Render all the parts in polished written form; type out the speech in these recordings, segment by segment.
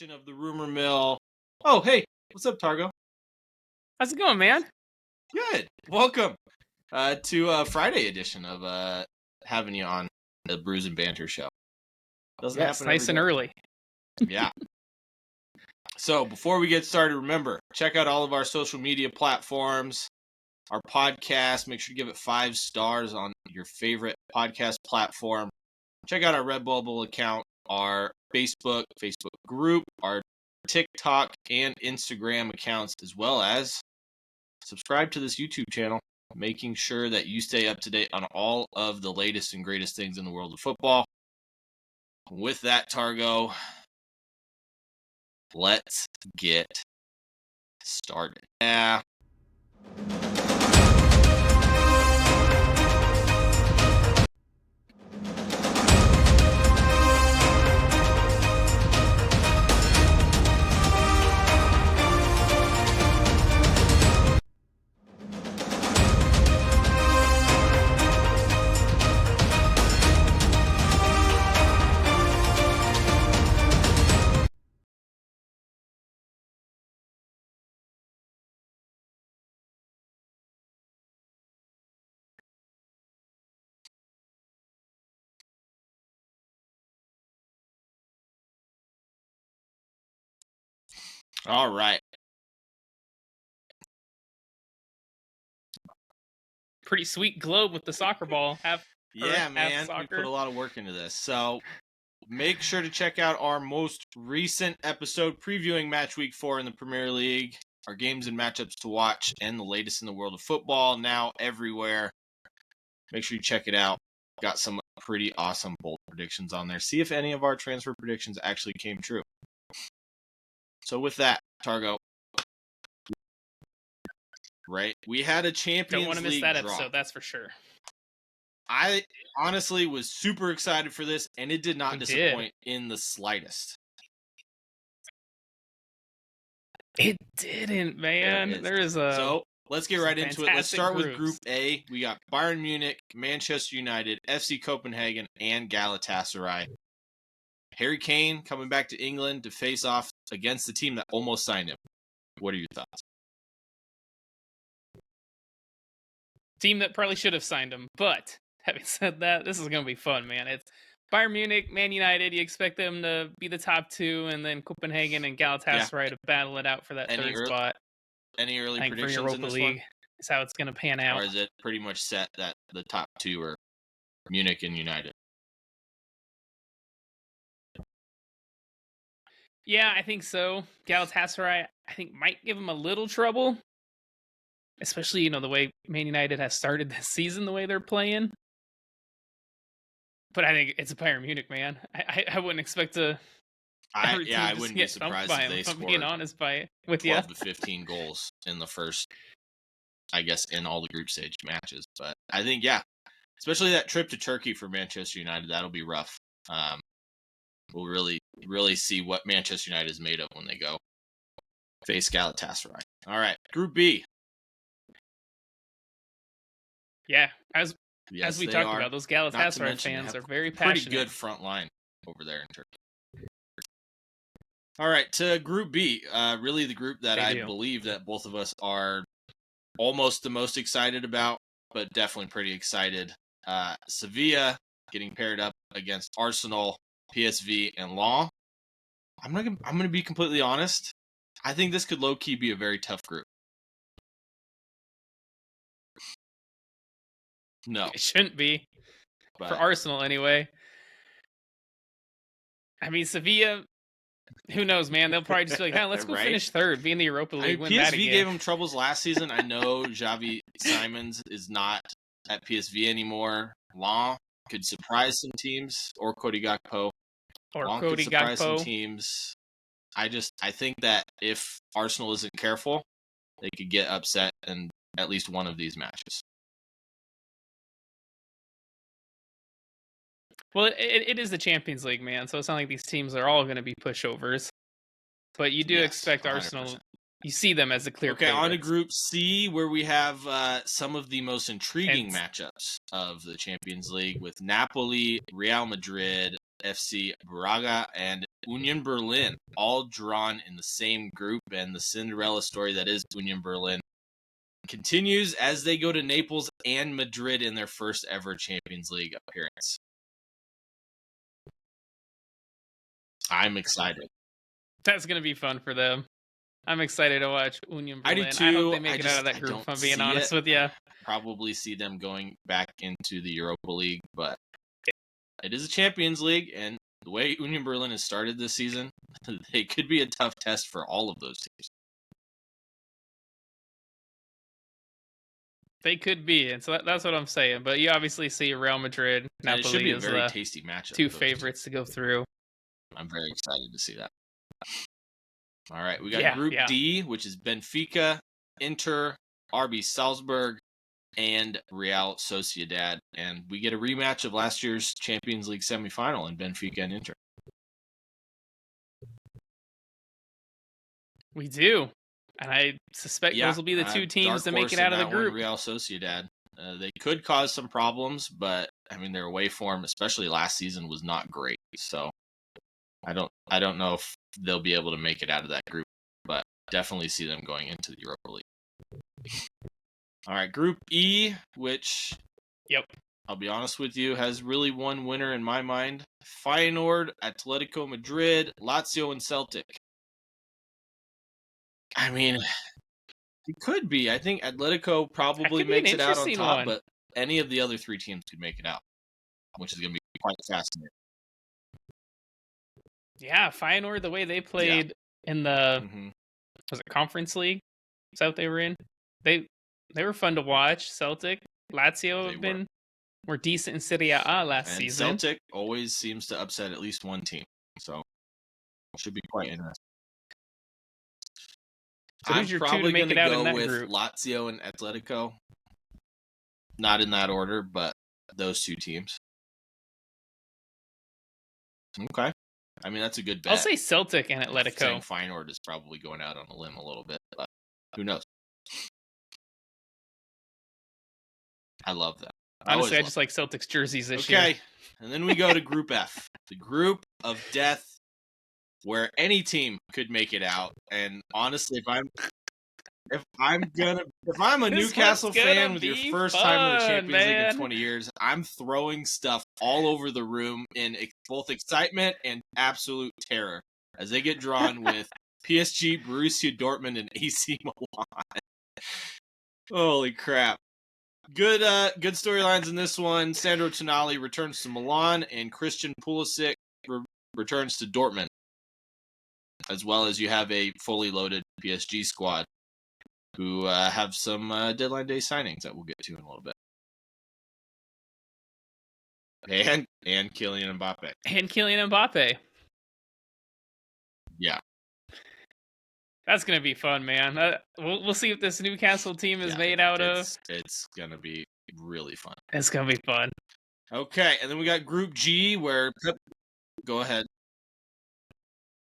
Of the rumor mill. Oh, hey, what's up, Targo? How's it going, man? Good. Welcome to Friday edition of having you on the Brews and Banter show. Doesn't happen nice and early. Yeah. So before we get started, remember, check out all of our social media platforms, our podcast. Make sure to give it 5 stars on your favorite podcast platform. Check out our Redbubble account, our Facebook group, our TikTok and Instagram accounts, as well as subscribe to this YouTube channel, making sure that you stay up to date on all of the latest and greatest things in the world of football. With that, Targo, let's get started. Yeah. All right. Pretty sweet globe with the soccer ball. Yeah, man. We put a lot of work into this. So make sure to check out our most recent episode previewing match week 4 in the Premier League, our games and matchups to watch, and the latest in the world of football now everywhere. Make sure you check it out. Got some pretty awesome bold predictions on there. See if any of our transfer predictions actually came true. So with that, Targo, right? We had a Champions League Don't want to miss that draw. episode, that's for sure. I honestly was super excited for this, and it did not disappoint in the slightest. It didn't, man. So let's get right into it. Let's start with Group A. We got Bayern Munich, Manchester United, FC Copenhagen, and Galatasaray. Harry Kane coming back to England to face off against the team that almost signed him. What are your thoughts? Team that probably should have signed him, but having said that, this is going to be fun, man. It's Bayern Munich, Man United. You expect them to be the top 2, and then Copenhagen and Galatasaray to battle it out for that third spot. Any early predictions for Europa in this League one? Is how it's going to pan out. Or is it pretty much set that the top 2 are Munich and United? Yeah, I think so. Galatasaray, I think, might give them a little trouble. Especially, the way Man United has started this season, the way they're playing. But I think it's a Bayern Munich, man. I wouldn't expect to. I wouldn't be surprised if they scored. Being honest, with 12 to 15 goals in the first, I guess, in all the group stage matches. But I think, especially that trip to Turkey for Manchester United, that'll be rough. We'll really see what Manchester United is made of when they go face Galatasaray. All right, Group B. Yeah, as we talked about, those Galatasaray fans are very passionate. Pretty good front line over there in Turkey. All right, to Group B, really the group that I believe that both of us are almost the most excited about, but definitely pretty excited. Sevilla getting paired up against Arsenal, PSV, and Lens. I'm gonna be completely honest. I think this could low-key be a very tough group. No. It shouldn't be. But for Arsenal, anyway. I mean, Sevilla, who knows, man? They'll probably just be like, let's go finish third, be in the Europa League, win that again. PSV gave them troubles last season. I know Xavi Simons is not at PSV anymore. Lens could surprise some teams, or Cody Gakpo. Could surprise some teams. I think that if Arsenal isn't careful, they could get upset in at least one of these matches. Well, it is the Champions League, man, so it's not like these teams are all going to be pushovers. But you do expect 100%. Arsenal, you see them as the clear favorites. On to Group C, where we have some of the most intriguing matchups of the Champions League with Napoli, Real Madrid, FC Braga, and Union Berlin, all drawn in the same group. And the Cinderella story that is Union Berlin continues as they go to Naples and Madrid in their first ever Champions League appearance. I'm excited. That's going to be fun for them. I'm excited to watch Union I Berlin. do too. I hope they make it out of that group, if I'm being honest with you. Probably see them going back into the Europa League, but it is a Champions League, and the way Union Berlin has started this season, they could be a tough test for all of those teams. They could be, and so that's what I'm saying. But you obviously see Real Madrid, And it should be Napoli a as very the tasty matchup. two favorites to go through. I'm very excited to see that. All right, we got Group D, which is Benfica, Inter, RB Salzburg, and Real Sociedad. And we get a rematch of last year's Champions League semifinal in Benfica and Inter. We do. And I suspect those will be the two teams to make it out of the group. Real Sociedad. They could cause some problems, but I mean their away form, especially last season, was not great. So I don't know if they'll be able to make it out of that group, but definitely see them going into the Europa League. All right, Group E, which I'll be honest with you, has really one winner in my mind. Feyenoord, Atletico Madrid, Lazio, and Celtic. I mean, it could be. I think Atletico probably makes it out on top, but any of the other three teams could make it out, which is going to be quite fascinating. Yeah, Feyenoord, the way they played in the was it Conference League? Is that what they were in? They were fun to watch. Celtic, Lazio have been more decent in Serie A last season. Celtic always seems to upset at least one team, so it should be quite interesting. So who's your two to make it out in that group? I'm probably going to go with Lazio and Atletico. Not in that order, but those two teams. Okay. I mean, that's a good bet. I'll say Celtic and Atletico. Saying Feyenoord is probably going out on a limb a little bit, but who knows? I love that. Honestly, I just like Celtics jerseys this year. Okay, and then we go to Group F, the group of death, where any team could make it out. And honestly, if I'm a Newcastle fan with your first time in the Champions League in 20 years, I'm throwing stuff all over the room in both excitement and absolute terror as they get drawn with PSG, Borussia Dortmund, and AC Milan. Holy crap. Good storylines in this one. Sandro Tonali returns to Milan, and Christian Pulisic returns to Dortmund. As well as you have a fully loaded PSG squad who have some deadline day signings that we'll get to in a little bit. And Kylian Mbappe. And Kylian Mbappe. Yeah. That's going to be fun, man. We'll see what this Newcastle team is made out of. It's going to be really fun. It's going to be fun. Okay, and then we got Group G where Go ahead.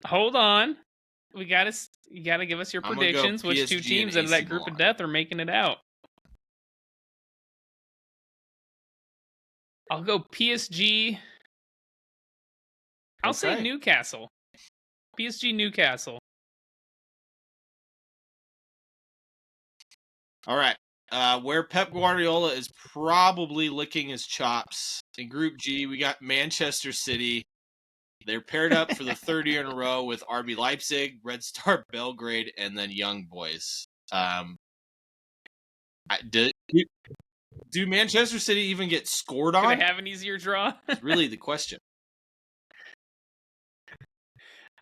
Hold on. You got to give us your predictions. Which two teams out of that group of death are making it out? I'll go PSG. I'll say Newcastle. PSG Newcastle. All right. Where Pep Guardiola is probably licking his chops. In Group G, we got Manchester City. They're paired up for the third year in a row with RB Leipzig, Red Star Belgrade, and then Young Boys. Do Manchester City even get scored on? Do they have an easier draw? It's really the question.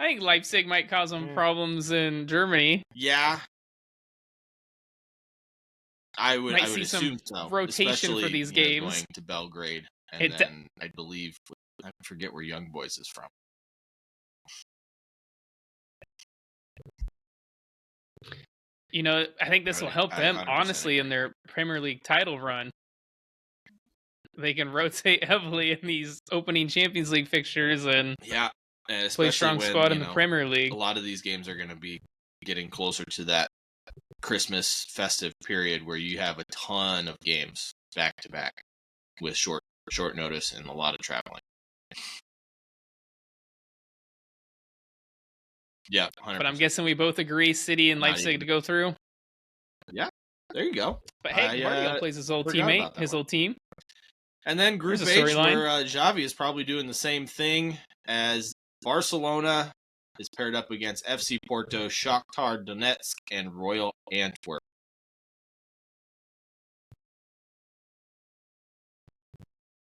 I think Leipzig might cause them problems in Germany. Yeah. I would see assume some so. rotation for these games. Going to Belgrade, and then I believe I forget where Young Boys is from. You know, I think this will help them honestly in their Premier League title run. They can rotate heavily in these opening Champions League fixtures and play strong squad in the Premier League. A lot of these games are going to be getting closer to that Christmas festive period where you have a ton of games back to back with short notice and a lot of traveling. Yeah, 100%. But I'm guessing we both agree City and Not Leipzig even- to go through. Yeah, there you go. But hey, Guardiola plays his old forgot teammate, about that his one. old team. And then Group There's a H, storyline. where Xavi is probably doing the same thing, as Barcelona is paired up against FC Porto, Shakhtar Donetsk, and Royal Antwerp.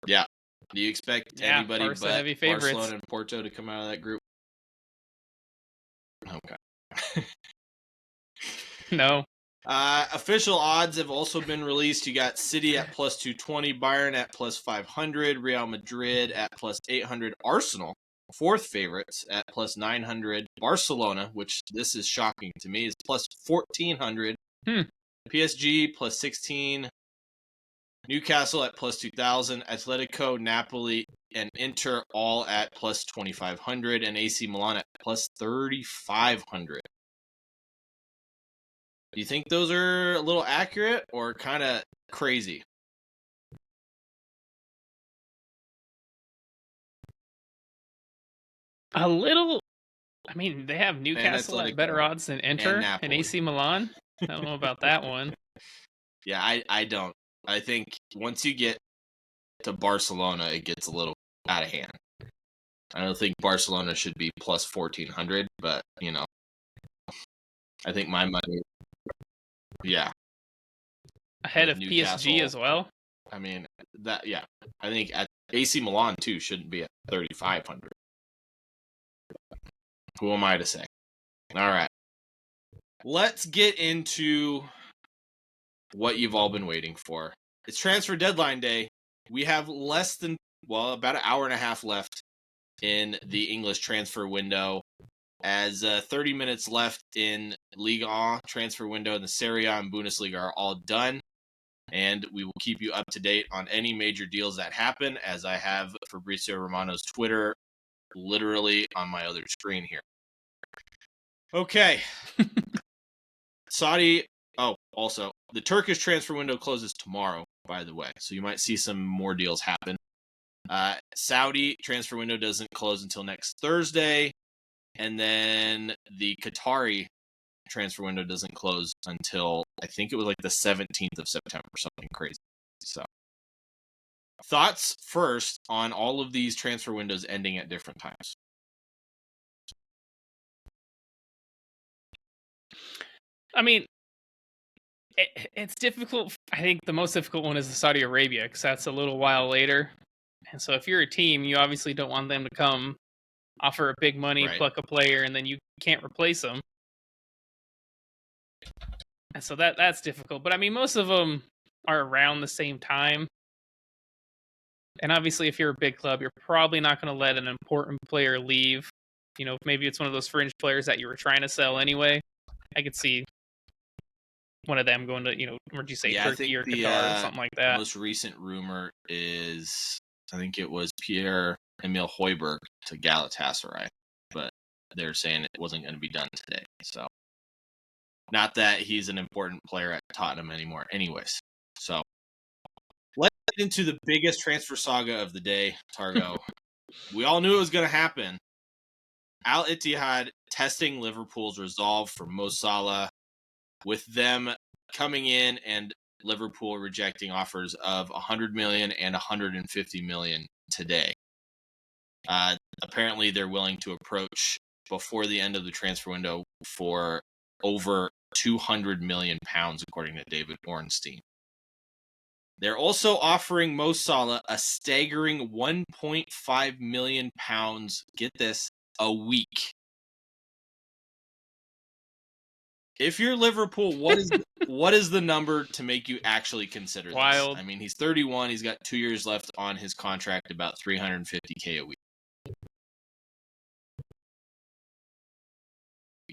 Yeah. Do you expect anybody Barca but heavy favorites. Barcelona and Porto to come out of that group? Okay. No. Official odds have also been released. You got City at plus 220, Bayern at plus 500, Real Madrid at plus 800, Arsenal, fourth favorites, at plus 900, Barcelona, which this is shocking to me, is plus 1400, PSG plus 16, Newcastle at plus 2000, Atletico, Napoli, and Inter all at plus 2500, and AC Milan at plus 3500. Do you think those are a little accurate or kind of crazy? A little. I mean, they have Newcastle at better odds than Inter and AC Milan. I don't know about that one. Yeah, I don't. I think once you get to Barcelona, it gets a little out of hand. I don't think Barcelona should be plus 1400, but, I think my money, yeah. Ahead of Newcastle, PSG as well. I mean, I think at AC Milan, too, shouldn't be at 3,500. Who am I to say? All right. Let's get into what you've all been waiting for. It's transfer deadline day. We have about an hour and a half left in the English transfer window, as 30 minutes left in Ligue 1 transfer window, and the Serie A and Bundesliga are all done. And we will keep you up to date on any major deals that happen, as I have Fabrizio Romano's Twitter literally on my other screen here. Okay. Also, the Turkish transfer window closes tomorrow, by the way, so you might see some more deals happen. Saudi transfer window doesn't close until next Thursday, and then the Qatari transfer window doesn't close until, I think it was like the 17th of September, something crazy. So, thoughts first on all of these transfer windows ending at different times? I mean, it's difficult. I think the most difficult one is the Saudi Arabia, because that's a little while later. And so if you're a team, you obviously don't want them to come, offer a big money, Right. pluck a player, and then you can't replace them. And so that's difficult. But I mean, most of them are around the same time. And obviously, if you're a big club, you're probably not going to let an important player leave. Maybe it's one of those fringe players that you were trying to sell anyway. I could see one of them going to, where'd you say, Turkey or Qatar or something like that. Most recent rumor is, I think it was Pierre-Emile Højbjerg to Galatasaray, but they're saying it wasn't going to be done today. So, not that he's an important player at Tottenham anymore anyways. So, let's get into the biggest transfer saga of the day, Targo. We all knew it was going to happen. Al Ittihad testing Liverpool's resolve for Mo Salah, with them coming in and Liverpool rejecting offers of 100 million and 150 million today. Apparently, they're willing to approach before the end of the transfer window for over 200 million pounds, according to David Ornstein. They're also offering Mo Salah a staggering 1.5 million pounds, get this, a week. If you're Liverpool, what is the number to make you actually consider this? Wild. I mean, he's 31. He's got 2 years left on his contract, about 350K a week.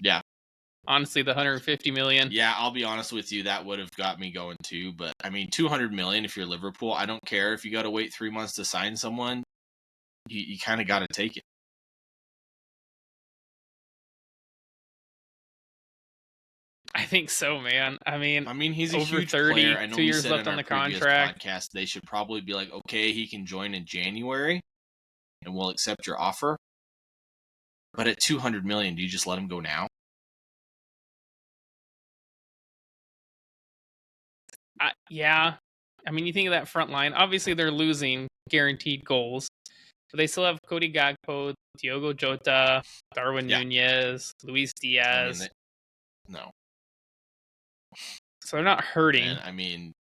Yeah. Honestly, the 150 million. Yeah, I'll be honest with you, that would have got me going too. But I mean, 200 million if you're Liverpool, I don't care if you got to wait 3 months to sign someone. You kind of got to take it. I think so, man. I mean, he's a over huge 30, player. I know 2 we years said left in on our the previous contract. podcast, they should probably be like, okay, he can join in January, and we'll accept your offer. But at $200 million, do you just let him go now? Yeah. I mean, you think of that front line. Obviously, they're losing guaranteed goals. But they still have Cody Gakpo, Diogo Jota, Darwin Nunez, Luis Diaz. No. So they're not hurting. And I mean,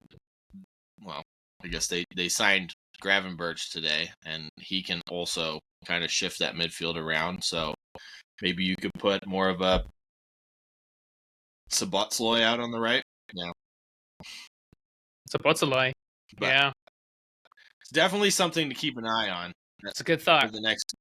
well, I guess they signed Gravenberch today, and he can also kind of shift that midfield around. So maybe you could put more of a Sabotsloy out on the right. Yeah. Sabotsloy. Yeah. It's definitely something to keep an eye on. It's a good thought. For the next.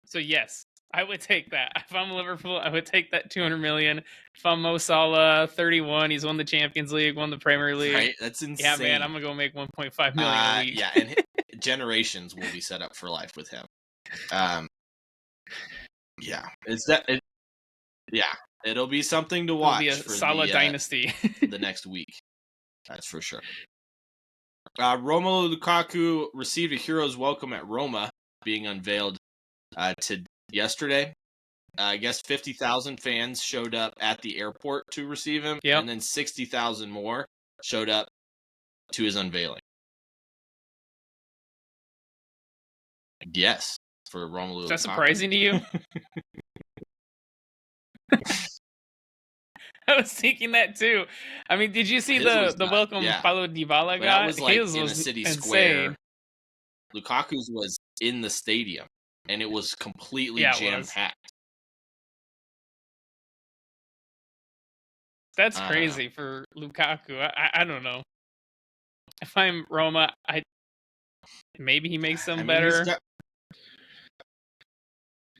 So yes, I would take that. If I'm Liverpool, I would take that 200 million. If I'm Mo Salah, 31, he's won the Champions League, won the Premier League. Right? That's insane. Yeah, man, I'm gonna go make 1.5 million a week. Yeah, and generations will be set up for life with him. Yeah, it'll be something to watch. It'll be a for Salah dynasty. The next week. That's for sure. Romelu Lukaku received a hero's welcome at Roma, being unveiled yesterday. I guess 50,000 fans showed up at the airport to receive him, and then 60,000 more showed up to his unveiling. Yes, for Romelu Lukaku. Is that surprising to you? I was thinking that too. I mean, did you see the welcome Paulo Dybala got? That was like His in was a city insane. square. Lukaku's was in the stadium, and it was completely jam-packed. That's crazy for Lukaku. I don't know. If I'm Roma, maybe he makes them better.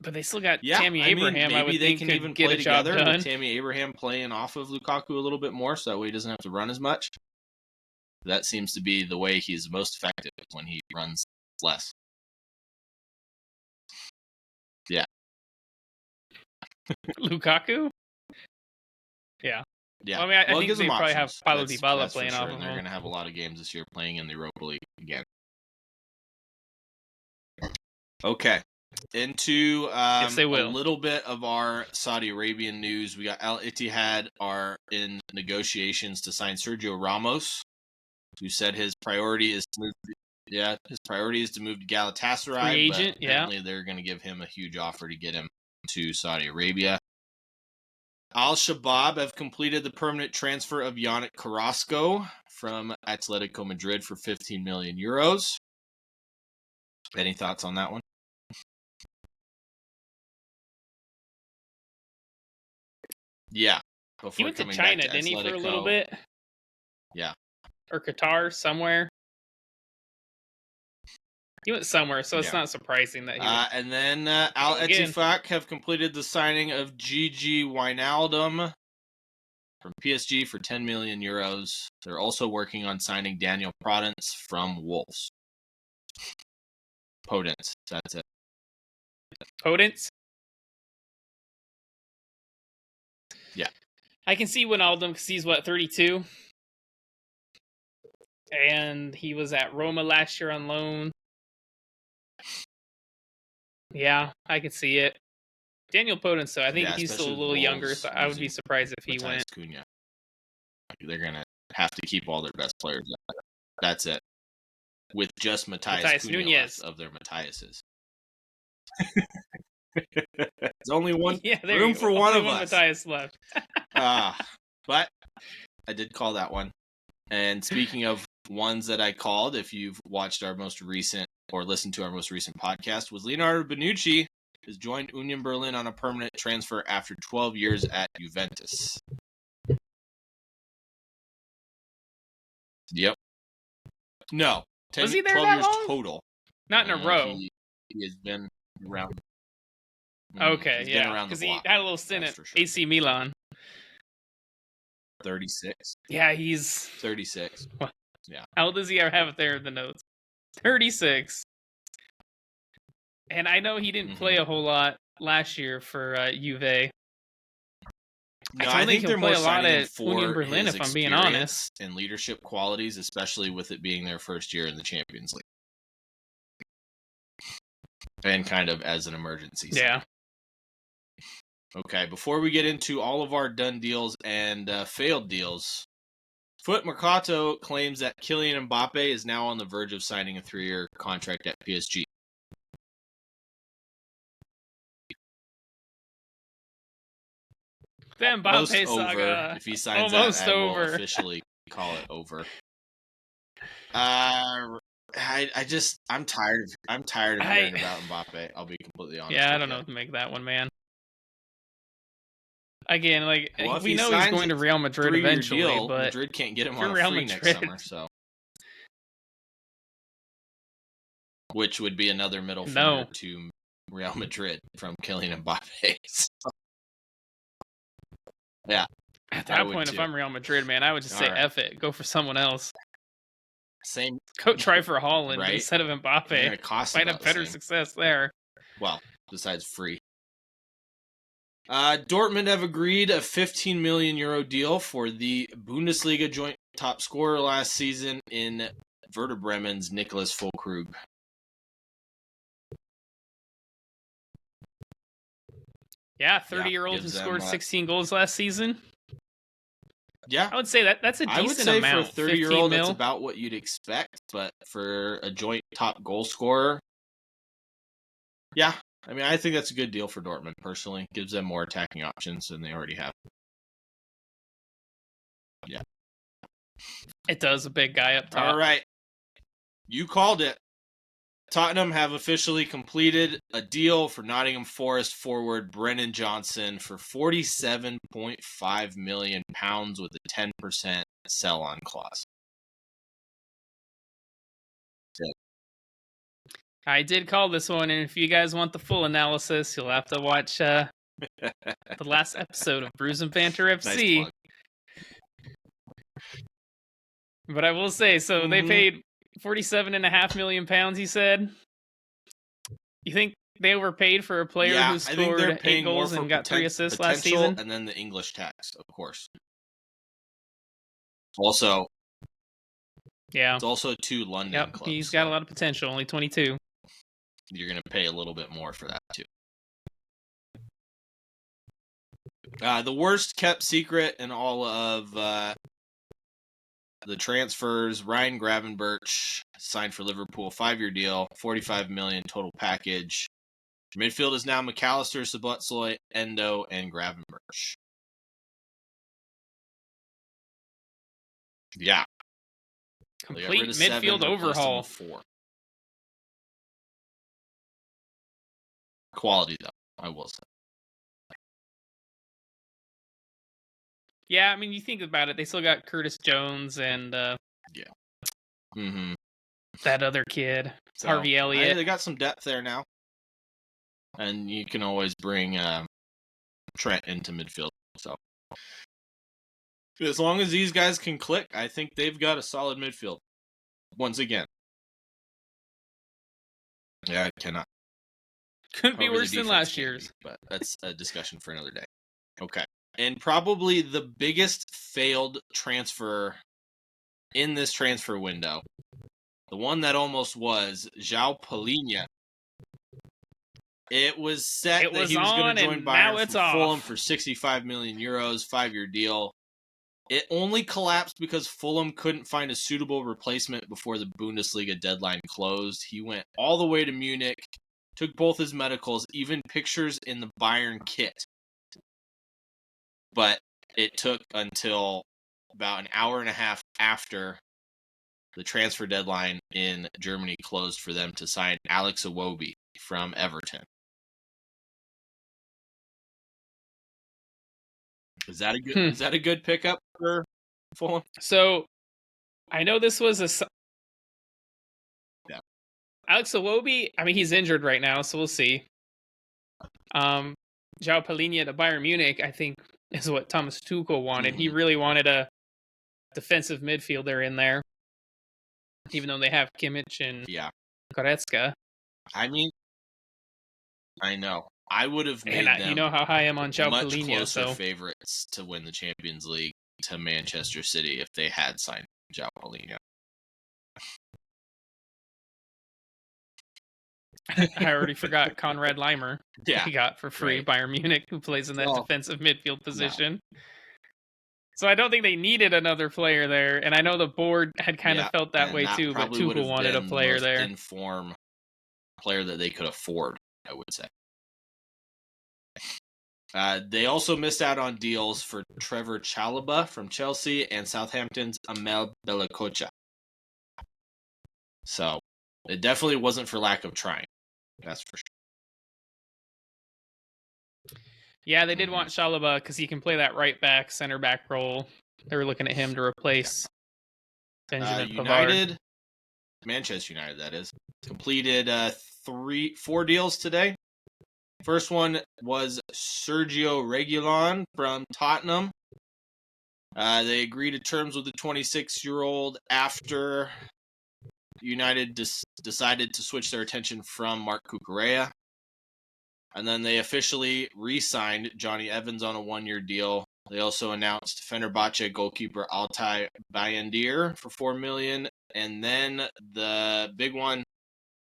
But they still got Tammy Abraham. Maybe I would they think can could even get play a job together done. with Tammy Abraham playing off of Lukaku a little bit more, so that way he doesn't have to run as much. That seems to be the way he's most effective, when he runs less. Yeah. Lukaku? Yeah. Yeah. Well, I mean, I think they probably have Paulo Dybala playing off of him. They're going to have a lot of games this year playing in the Europa League again. Okay. Into yes, they will. A little bit of our Saudi Arabian news. We got Al Ittihad are in negotiations to sign Sergio Ramos, who said his priority is to move. His priority is to move to Galatasaray. Free agent, but apparently they're going to give him a huge offer to get him to Saudi Arabia. Al Shabab have completed the permanent transfer of Yannick Carrasco from Atletico Madrid for 15 million euros. Any thoughts on that one? Yeah. He went to China, didn't he, for a little bit? Yeah. Or Qatar, somewhere. He went somewhere, so it's not surprising that he went. And then Al Ettifaq have completed the signing of Gigi Wijnaldum from PSG for 10 million euros. They're also working on signing Daniel Podence from Wolves. Podence, that's it. Podence? Yeah. I can see Wijnaldum because he's, 32? And he was at Roma last year on loan. Yeah, I can see it. Daniel Podence, though, I think he's still a little younger, so I would be surprised if he went. Cunha. They're going to have to keep all their best players. That's it. With just Matthias Cunha left of their Matthiases. There's only one room for one of us. Matthias left. But I did call that one. And speaking of ones that I called, if you've watched our most recent or listened to our most recent podcast, was Leonardo Bonucci has joined Union Berlin on a permanent transfer after 12 years at Juventus. Yep. No. Was he there 12 that years long? total. Not in a row. He has been around. Okay, because he had a little stint at AC Milan. 36. Yeah, he's 36. What? Yeah. How old does he have there in the notes? 36. And I know he didn't play a whole lot last year for Juve. No, I think they're more play a lot at Union Berlin, if I'm being honest. And leadership qualities, especially with it being their first year in the Champions League. And kind of as an emergency. Yeah. Okay, before we get into all of our done deals and failed deals, Foot Mercato claims that Kylian Mbappe is now on the verge of signing a 3-year contract at PSG. The Almost Mbappe over. saga. If he signs Almost that, I will over. officially call it over. I'm tired of hearing about Mbappe. I'll be completely honest. Yeah, I don't know what to make that one, man. Again, like well, we know he's going to Real Madrid eventually, deal, but Madrid can't get him on a Real free Madrid next summer, so which would be another middle finger to Real Madrid from Kylian Mbappe. So, yeah. At that point, if I'm Real Madrid, man, I would just say F it. Go for someone else. Same. Go try for Haaland right? instead of Mbappe. Might have better success there. Well, besides free. Dortmund have agreed a 15 million euro deal for the Bundesliga joint top scorer last season in Werder Bremen's Nicholas Füllkrug. Yeah, 30-year-old who scored 16 goals last season. Yeah, I would say that's a decent amount. I would say amount. For a 30-year-old, that's about what you'd expect. But for a joint top goal scorer, yeah, I mean, I think that's a good deal for Dortmund. Personally, gives them more attacking options than they already have. Yeah, it does. A big guy up top. All right, you called it. Tottenham have officially completed a deal for Nottingham Forest forward Brennan Johnson for £47.5 million with a 10% sell-on clause. I did call this one, and if you guys want the full analysis, you'll have to watch the last episode of Brews and Banter FC. Nice plug. But I will say, so they paid £47.5 million, he said. You think they overpaid for a player who scored 8 goals and got 3 assists last season? And then the English tax, of course. Also, yeah, it's also 2 London clubs. He's got a lot of potential, only 22. You're going to pay a little bit more for that, too. The worst kept secret in all of the transfers, Ryan Gravenberch signed for Liverpool, 5-year deal, $45 million total package. Midfield is now McAllister, Szoboszlai, Endo, and Gravenberch. Yeah. Complete midfield overhaul. 4. Quality, though, I will say. Yeah, I mean, you think about it, they still got Curtis Jones and that other kid, so, Harvey Elliott. They got some depth there now. And you can always bring Trent into midfield. So as long as these guys can click, I think they've got a solid midfield. Once again. Yeah, I cannot. Couldn't be worse than last year's. But that's a discussion for another day. Okay. And probably the biggest failed transfer in this transfer window, the one that almost was, João Palhinha. It was set that he was going to join Bayern from Fulham for 65 million euros, 5-year deal. It only collapsed because Fulham couldn't find a suitable replacement before the Bundesliga deadline closed. He went all the way to Munich, took both his medicals, even pictures in the Bayern kit. But it took until about an hour and a half after the transfer deadline in Germany closed for them to sign Alex Iwobi from Everton. Is that a good pickup for Fulham? So, I know this was Alex Iwobi, I mean, he's injured right now, so we'll see. João Palhinha to Bayern Munich, I think, is what Thomas Tuchel wanted. He really wanted a defensive midfielder in there, even though they have Kimmich and Goretzka. I mean, I know. I would have made them, you know how high I'm on João much Palhinha, closer favorites to win the Champions League to Manchester City if they had signed João Palhinha. I already forgot Conrad Leimer. Yeah, He got for free, right. Bayern Munich, who plays in that Well, defensive midfield no. position. So I don't think they needed another player there, and I know the board had kind of Yeah, felt that and way that too, but probably would Tuchel have wanted a been the player most there. in-form player that they could afford, I would say. They also missed out on deals for Trevor Chalobah from Chelsea and Southampton's Amel Belakocha. So it definitely wasn't for lack of trying. That's for sure. Yeah, they did want Chalobah because he can play that right back, center back role. They were looking at him to replace Benjamin Pavard. Manchester United, that is, completed 4 deals today. First one was Sergio Reguilon from Tottenham. They agreed to terms with the 26-year-old after United decided to switch their attention from Marc Cucurella. And then they officially re-signed Johnny Evans on a 1-year deal. They also announced Fenerbahce goalkeeper Altay Bayındır for $4 million. And then the big one,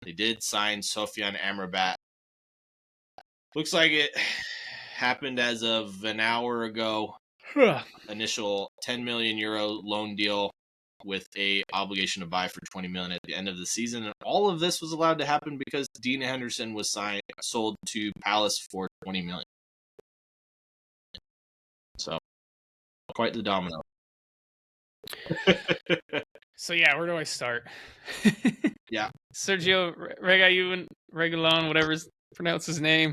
they did sign Sofyan Amrabat. Looks like it happened as of an hour ago. Initial 10 million euro loan deal with a obligation to buy for 20 million at the end of the season, and all of this was allowed to happen because Dean Henderson was sold to Palace for 20 million. So quite the domino. So yeah, where do I start? Yeah, Sergio Reguilon, whatever's pronounced his name.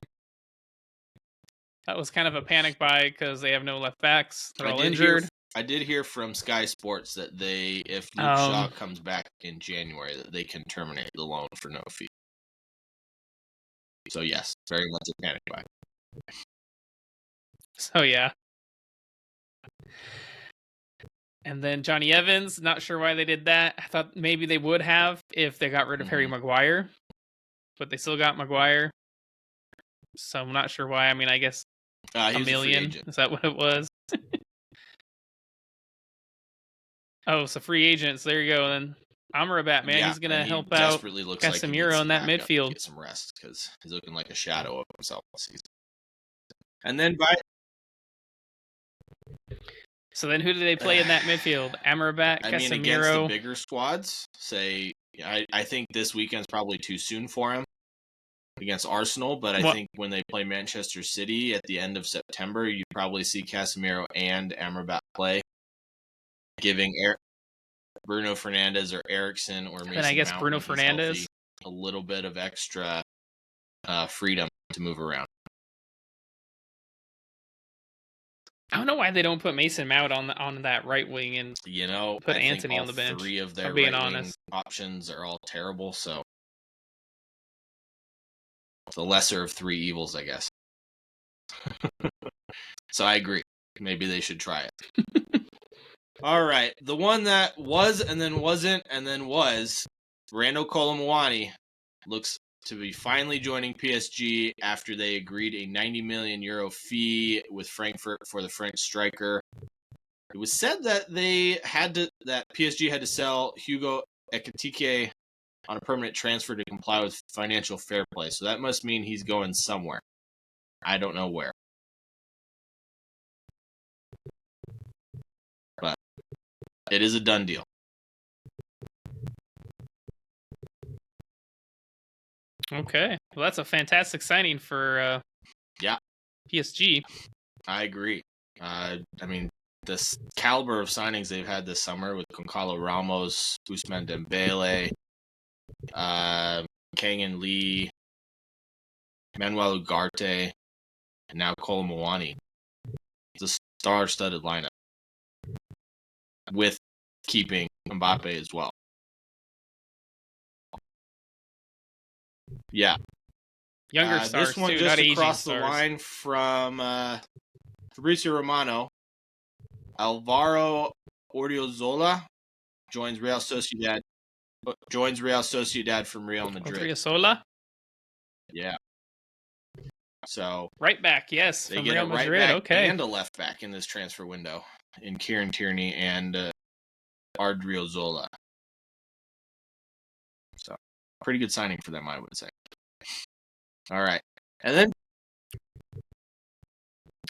That was kind of a panic buy because they have no left backs. They're all injured. I did hear from Sky Sports that if Luke Shaw comes back in January, that they can terminate the loan for no fee. So yes, very much a panic buy. So yeah. And then Johnny Evans, not sure why they did that. I thought maybe they would have if they got rid of Harry Maguire, but they still got Maguire. So I'm not sure why. I mean, I guess $1 million. Is that what it was? Oh, so free agents. There you go. Then Amrabat, man, he's gonna help out Casemiro in that midfield. Get some rest because he's looking like a shadow of himself this season. And then So then who do they play in that midfield? Amrabat, Casemiro. I mean, against the bigger squads, I think this weekend's probably too soon for him against Arsenal, but I think when they play Manchester City at the end of September, you'd probably see Casemiro and Amrabat play, giving Bruno Fernandes or Eriksen or Mason Mount, I guess Bruno Fernandes, a little bit of extra freedom to move around. I don't know why they don't put Mason Mount on that right wing and put Antony on the bench. 3 of their right wing options are all terrible, so the lesser of 3 evils, I guess. So I agree. Maybe they should try it. All right, the one that was and then wasn't and then was, Randal Kolo Muani looks to be finally joining PSG after they agreed a 90 million euro fee with Frankfurt for the French striker. It was said that PSG had to sell Hugo Ekitike on a permanent transfer to comply with financial fair play. So that must mean he's going somewhere. I don't know where. But it is a done deal. Okay. Well, that's a fantastic signing for PSG. I agree. I mean, this caliber of signings they've had this summer with Goncalo Ramos, Ousmane Dembele, Kang-in Lee, Manuel Ugarte, and now Kolo Muani. It's a star-studded lineup with keeping Mbappe as well. Yeah. Younger stars, this one too, just not across the stars. line from Fabrizio Romano. Alvaro Odriozola joins Real Sociedad from Real Madrid. Odriozola? Yeah. So right back, yes, they from get Real a right Madrid. back okay. and a left back in this transfer window in Kieran Tierney and Odriozola. So pretty good signing for them, I would say. All right. And then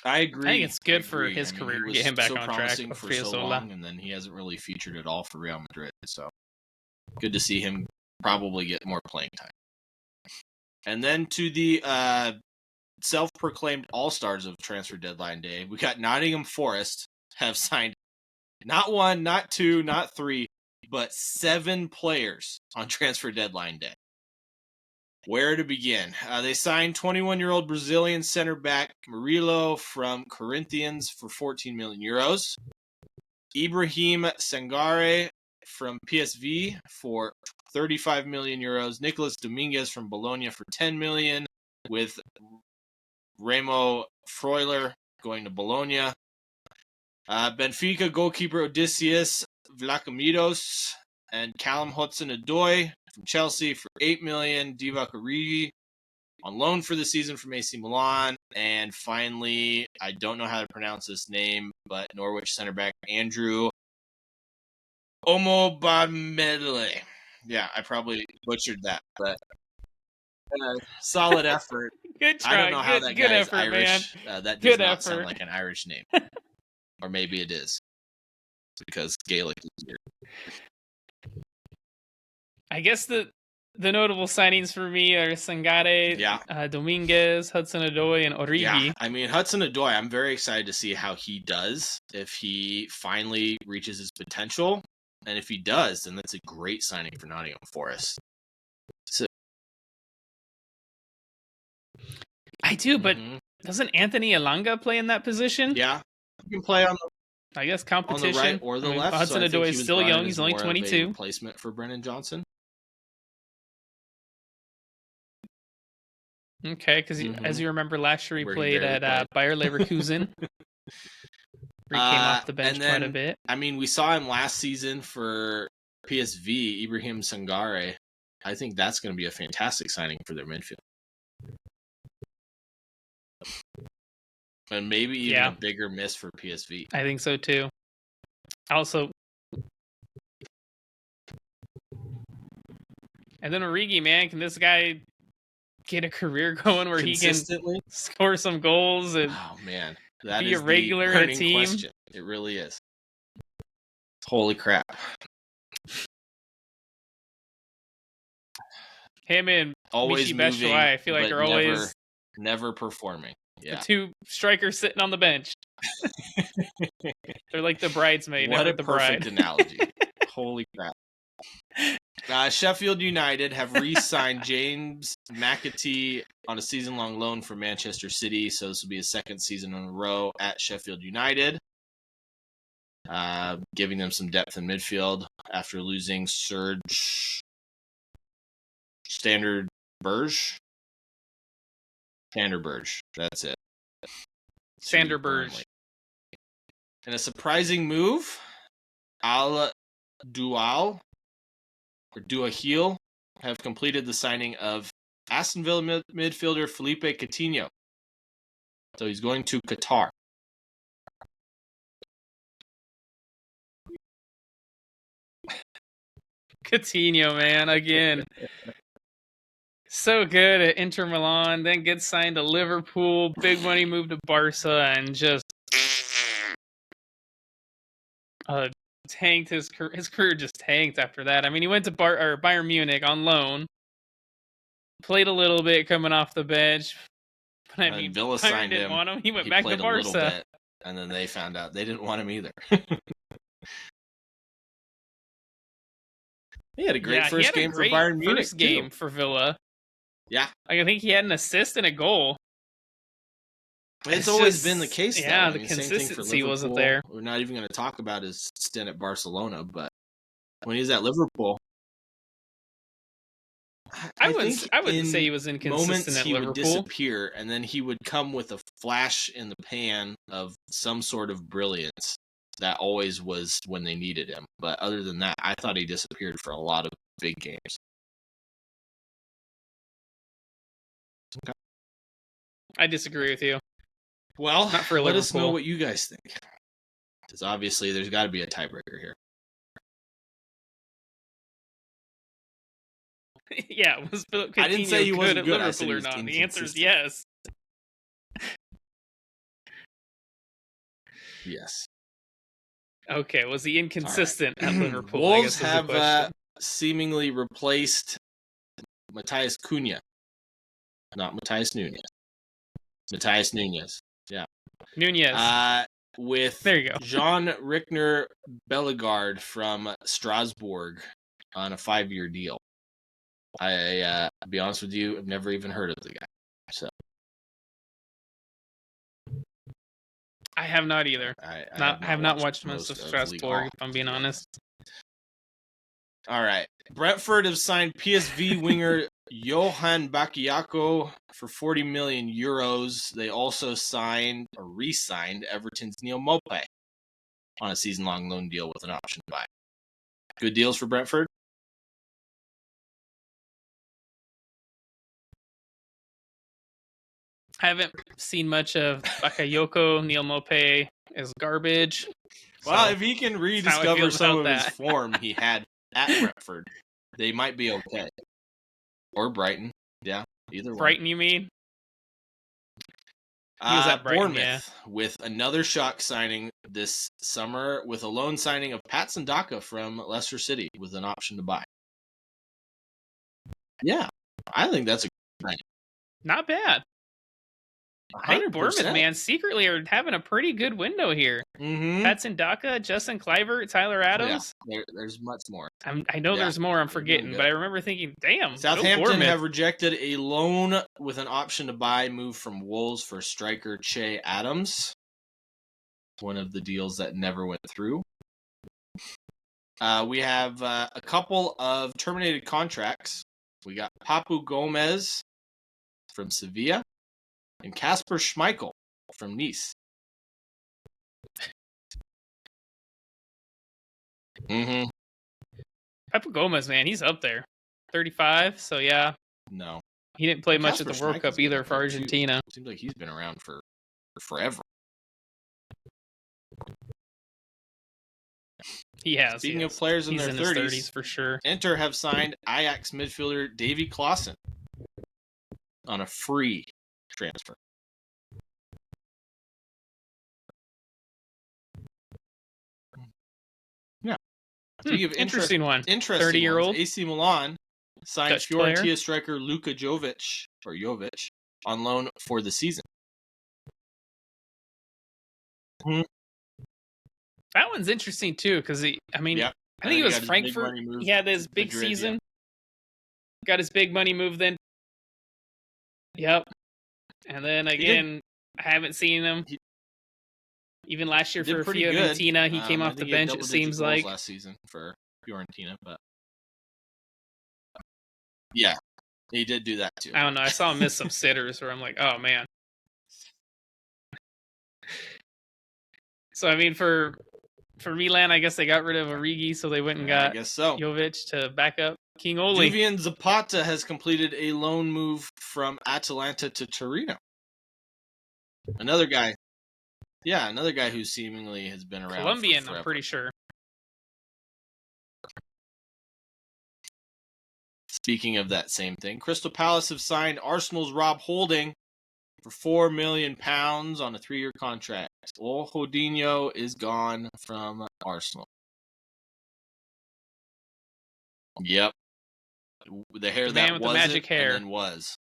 I agree. I think it's good for his career to get him back so on track promising with for so Odriozola. long, and then he hasn't really featured at all for Real Madrid. So good to see him probably get more playing time. And then to the self-proclaimed all-stars of transfer deadline day, we got Nottingham Forest have signed not 1, not 2, not 3, but 7 players on transfer deadline day. Where to begin? They signed 21-year-old Brazilian center back Murilo from Corinthians for 14 million euros. Ibrahim Sangare from PSV for 35 million euros. Nicolas Dominguez from Bologna for 10 million, with Remo Freuler going to Bologna. Benfica goalkeeper Odysseus Vlachimidos and Callum Hudson-Odoi from Chelsea for 8 million. Divock Origi on loan for the season from AC Milan. And finally, I don't know how to pronounce this name, but Norwich center back Andrew Omobamele. Yeah, I probably butchered that, but solid effort. Good try. I don't know how that good guy is effort, Irish. man. That does Good not effort. sound like an Irish name. Or maybe it is, because Gaelic is weird. I guess the notable signings for me are Sangare, Dominguez, Hudson-Odoi, and Origi. Yeah, I mean, Hudson-Odoi, I'm very excited to see how he does, if he finally reaches his potential. And if he does, then that's a great signing for Nottingham Forest. So, I do, but doesn't Anthony Elanga play in that position? Yeah, he can play on I guess competition. the right or the left. Hudson-Odoi is still young. He's only 22. Replacement for Brennan Johnson. Okay, because as you remember, last year he played at Bayer Leverkusen. Where he came off the bench quite a bit. I mean, we saw him last season for PSV, Ibrahim Sangare. I think that's going to be a fantastic signing for their midfield. And maybe even a bigger miss for PSV. I think so too. Also, and then Origi, man, can this guy get a career going where he can score some goals and that be is a regular in a team? Question. It really is. Holy crap. Him and always Michy Batshuayi, I feel like are always never performing. Yeah. The 2 strikers sitting on the bench. They're like the bridesmaid. What a the perfect bride. analogy. Holy crap. Sheffield United have re-signed James McAtee on a season-long loan from Manchester City, so this will be his second season in a row at Sheffield United, giving them some depth in midfield after losing Serge Standerberge. That's it. Standerberge. In a surprising move, Al Dual or Duahil have completed the signing of Aston Villa midfielder Felipe Coutinho. So he's going to Qatar. Coutinho, man, again. So good at Inter Milan, then gets signed to Liverpool, big money move to Barca, and just tanked his career. Just tanked after that. I mean, he went to Bayern Munich on loan, played a little bit coming off the bench, but I mean, Villa Bayern didn't want him. He went back to Barca, a little bit, and then they found out they didn't want him either. He had a great first game for Bayern Munich. First game for Villa. Yeah, I think he had an assist and a goal. It's always been the case. Yeah, the consistency wasn't there. We're not even going to talk about his stint at Barcelona, but when he was at Liverpool, I wouldn't say he was inconsistent at Liverpool. He would disappear, and then he would come with a flash in the pan of some sort of brilliance. That always was when they needed him. But other than that, I thought he disappeared for a lot of big games. Okay. I disagree with you. Well, let us know what you guys think. Because obviously there's got to be a tiebreaker here. Yeah, was Philip I didn't say Coutinho he good wasn't at good. I said Liverpool he or was not? The answer is inconsistent. yes. Yes. Okay, was he inconsistent All right. at Liverpool? I Wolves guess is the have question. seemingly replaced Matthias Cunha, not Matthias Nunez. Matthias Nunez. Yeah. Nunez. With There you go. Jean Rickner Bellegarde from Strasbourg on a 5-year deal. I'll be honest with you, I've never even heard of the guy. So I have not either. I have not watched most of Ligue Strasbourg, 1, if I'm being honest. All right. Brentford have signed PSV winger Johan Bakayoko for 40 million euros. They also re-signed Everton's Neil Maupay on a season-long loan deal with an option to buy. Good deals for Brentford. I haven't seen much of Bakayoko. Neil Maupay is garbage. Well, So if he can that's how I rediscover feel some about of his that. form he had at Brentford, they might be okay. Or Brighton. Yeah, either one. Brighton, you mean? He was at Brighton, Bournemouth with another shock signing this summer with a loan signing of Patson Daka from Leicester City with an option to buy. Yeah, I think that's a good thing. Not bad. 100%. I think Bournemouth, man, secretly are having a pretty good window here. Mm-hmm. Patson Daka, Justin Kluivert, Tyler Adams. Yeah, there's much more. I know there's more I'm forgetting, but I remember thinking, damn, Southampton have rejected a loan with an option to buy move from Wolves for striker Che Adams. One of the deals that never went through. We have a couple of terminated contracts. We got Papu Gomez from Sevilla and Kasper Schmeichel from Nice. Mm-hmm. Papu Gomez, man, he's up there. 35, so yeah. No. He didn't play much at the World Cup either for Argentina. Seems like he's been around for forever. He has. Speaking of players in he's their 30s, for sure. Inter have signed Ajax midfielder Davy Klaassen on a free transfer. Yeah. Speaking of interesting one. 30-year-old AC Milan signed Dutch Fiorentina player. striker Luka Jovic on loan for the season. That one's interesting too, because I think it was Frankfurt. He had his big season. Yeah. Got his big money move then. Yep. And then again, I haven't seen him. Even last year for Fiorentina, he came off the bench. It seems like last season for Fiorentina, but yeah, he did do that too. I don't know. I saw him miss some sitters where I'm like, oh man. So I mean, for Milan, I guess they got rid of Origi, so they went and got Jovic to back up King Oli. Duvian Zapata has completed a loan move from Atalanta to Torino. Another guy who seemingly has been around Colombian, for forever. I'm pretty sure. Speaking of that same thing, Crystal Palace have signed Arsenal's Rob Holding for £4 million on a 3-year contract. Rodinho is gone from Arsenal. Yep. The hair man with the magic hair. And then was.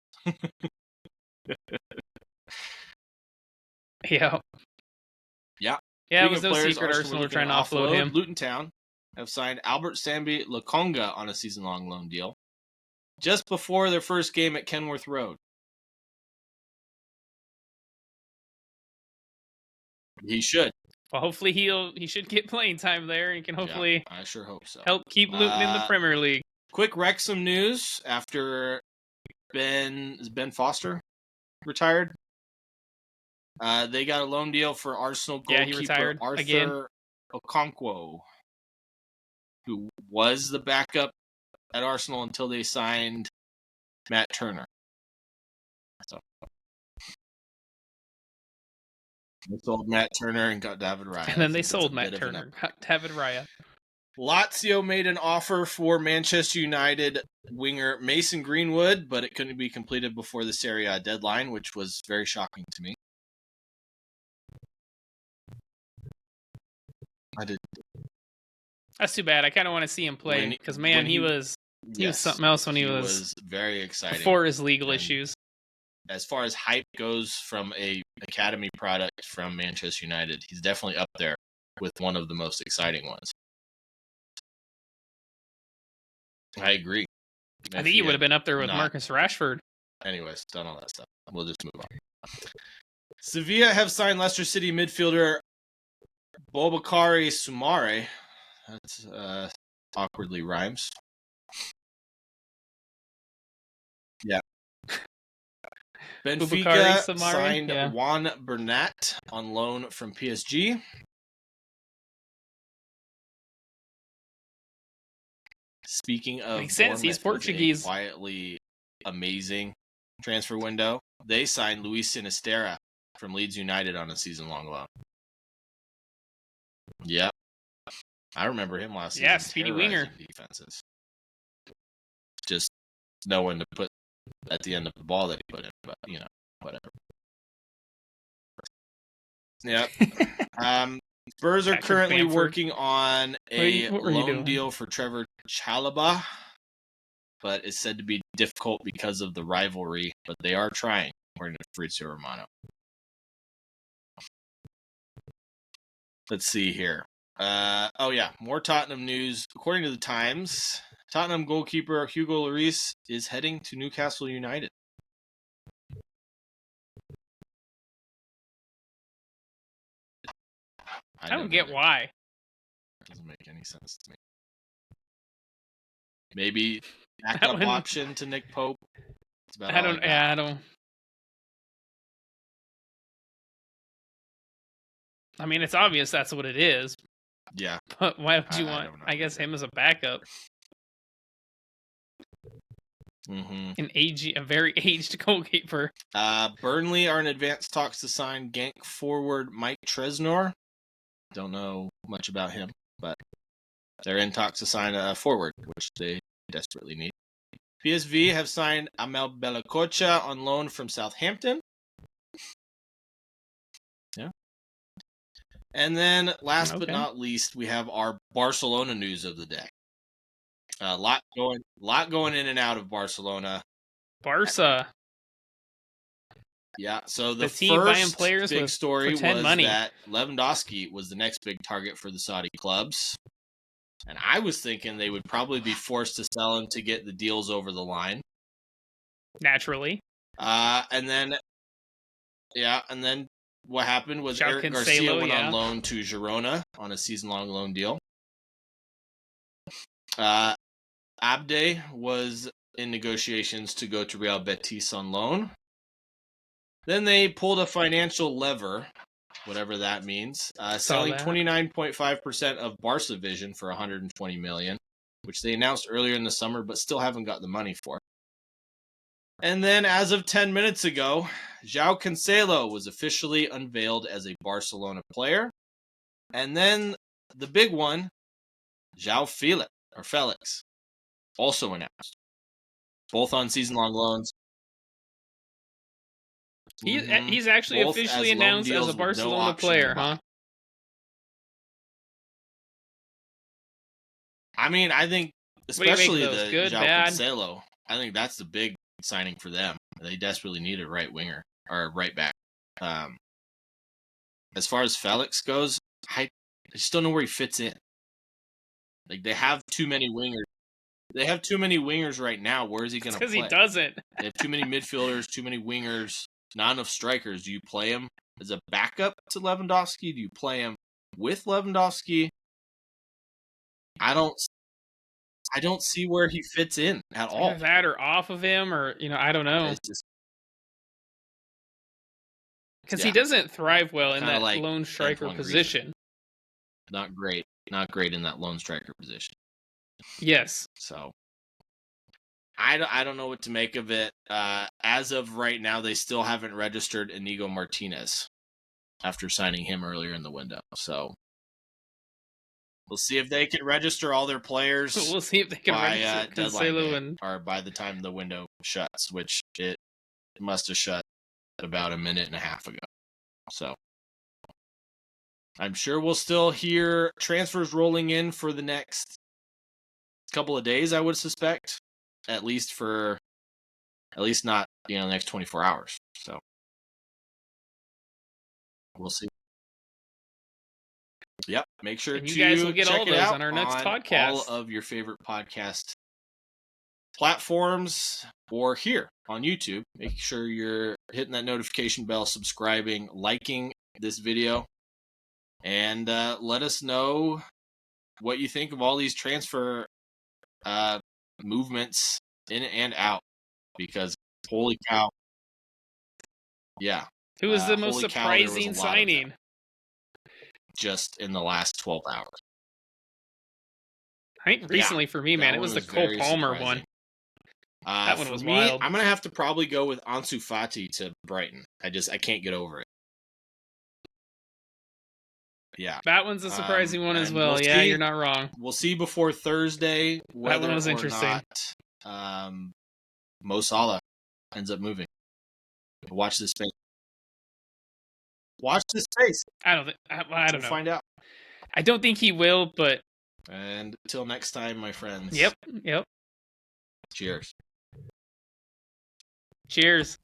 Yeah. Yeah. Yeah, it was no secret Arsenal were trying to offload him. Luton Town have signed Albert Sambi Lokonga on a season-long loan deal just before their first game at Kenworth Road. He should. Well, hopefully he should get playing time there and can hopefully I sure hope so. Help keep Luton in the Premier League. Quick Wrexham news after Ben Foster retired. They got a loan deal for Arsenal goalkeeper Arthur Okonkwo, who was the backup at Arsenal until they signed Matt Turner. So they sold Matt Turner and got David Raya. And then they sold Matt Turner, got David Raya. Lazio made an offer for Manchester United winger Mason Greenwood, but it couldn't be completed before the Serie A deadline, which was very shocking to me. I did. That's too bad. I kind of want to see him play because, man, he was something else when he was very exciting before his legal issues. As far as hype goes from a academy product from Manchester United, he's definitely up there with one of the most exciting ones. I agree. I think he would have been up there with Marcus Rashford. Anyways, done all that stuff. We'll just move on. Sevilla have signed Leicester City midfielder Bobakari Soumare. That's awkwardly rhymes. Yeah. Benfica signed Juan Bernat on loan from PSG. Speaking of makes sense, he's Portuguese. Quietly amazing transfer window. They signed Luis Sinisterra from Leeds United on a season-long loan. Yep. I remember him last season. Yeah, speedy winger. Defenses. Just no one to put at the end of the ball that he put in, but, whatever. Yep. Spurs are currently working on a loan deal for Trevor Chalobah, but it's said to be difficult because of the rivalry, but they are trying, according to Fabrizio Romano. Let's see here. More Tottenham news. According to the Times, Tottenham goalkeeper Hugo Lloris is heading to Newcastle United. I don't get why. It doesn't make any sense to me. Maybe backup option to Nick Pope. I don't. I mean, it's obvious that's what it is. Yeah. But why would you want, I guess, him as a backup? Mm-hmm. A very aged goalkeeper. Burnley are in advanced talks to sign Genk forward Mike Tresnor. Don't know much about him, but they're in talks to sign a forward, which they desperately need. PSV have signed Amel Belakocha on loan from Southampton. Yeah. And then, last but not least, we have our Barcelona news of the day. A lot going in and out of Barcelona. Barca. Yeah, so the team first buying players big with story was money. that Lewandowski was the next big target for the Saudi clubs. And I was thinking they would probably be forced to sell him to get the deals over the line. Naturally. And then what happened was Eric Garcia went on loan to Girona on a season-long loan deal. Abde was in negotiations to go to Real Betis on loan. Then they pulled a financial lever, whatever that means, selling 29.5% of Barca Vision for $120 million, which they announced earlier in the summer, but still haven't got the money for. And then, as of 10 minutes ago, João Cancelo was officially unveiled as a Barcelona player. And then the big one, João Felix, also announced. Both on season-long loans. He's actually both officially announced as a Barcelona player, huh? I mean, I think, especially the João Cancelo, I think that's the big signing for them. They desperately need a right winger or right back. As far as Felix goes, I just don't know where he fits in. Like, they have too many wingers. They have too many wingers right now. Where is he going to play? Because he doesn't. They have too many midfielders, too many wingers, not enough strikers. Do you play him as a backup to Lewandowski? Do you play him with Lewandowski? I don't see where he fits in at all. Either that or off of him, or I don't know. Because he doesn't thrive well in that lone striker position. Not great in that lone striker position. Yes. So I don't know what to make of it. As of right now, they still haven't registered Inigo Martinez after signing him earlier in the window. So We'll see if they can register all their players. We'll see if they can by register deadline Cancelo day, and or by the time the window shuts, which it must have shut about a minute and a half ago. So I'm sure we'll still hear transfers rolling in for the next couple of days, I would suspect. At least not, the next 24 hours. So we'll see. Yep. Make sure and you to guys will get check all it those out on our next all podcast. of your favorite podcast platforms or here on YouTube. Make sure you're hitting that notification bell, subscribing, liking this video, and let us know what you think of all these transfer movements in and out, because holy cow. Yeah. Who was the most holy cow, there was a surprising lot of them signing? just in the last 12 hours. I think recently for me, man, it was the Cole Palmer one. That one was wild. I'm gonna have to probably go with Ansu Fati to Brighton. I can't get over it. Yeah, that one's a surprising one as well. Yeah, you're not wrong. We'll see before Thursday whether that one was or interesting. not Mo Salah ends up moving. Watch this space. Watch this space. I don't know. Find out. I don't think he will, but. And until next time, my friends. Yep. Cheers. Cheers.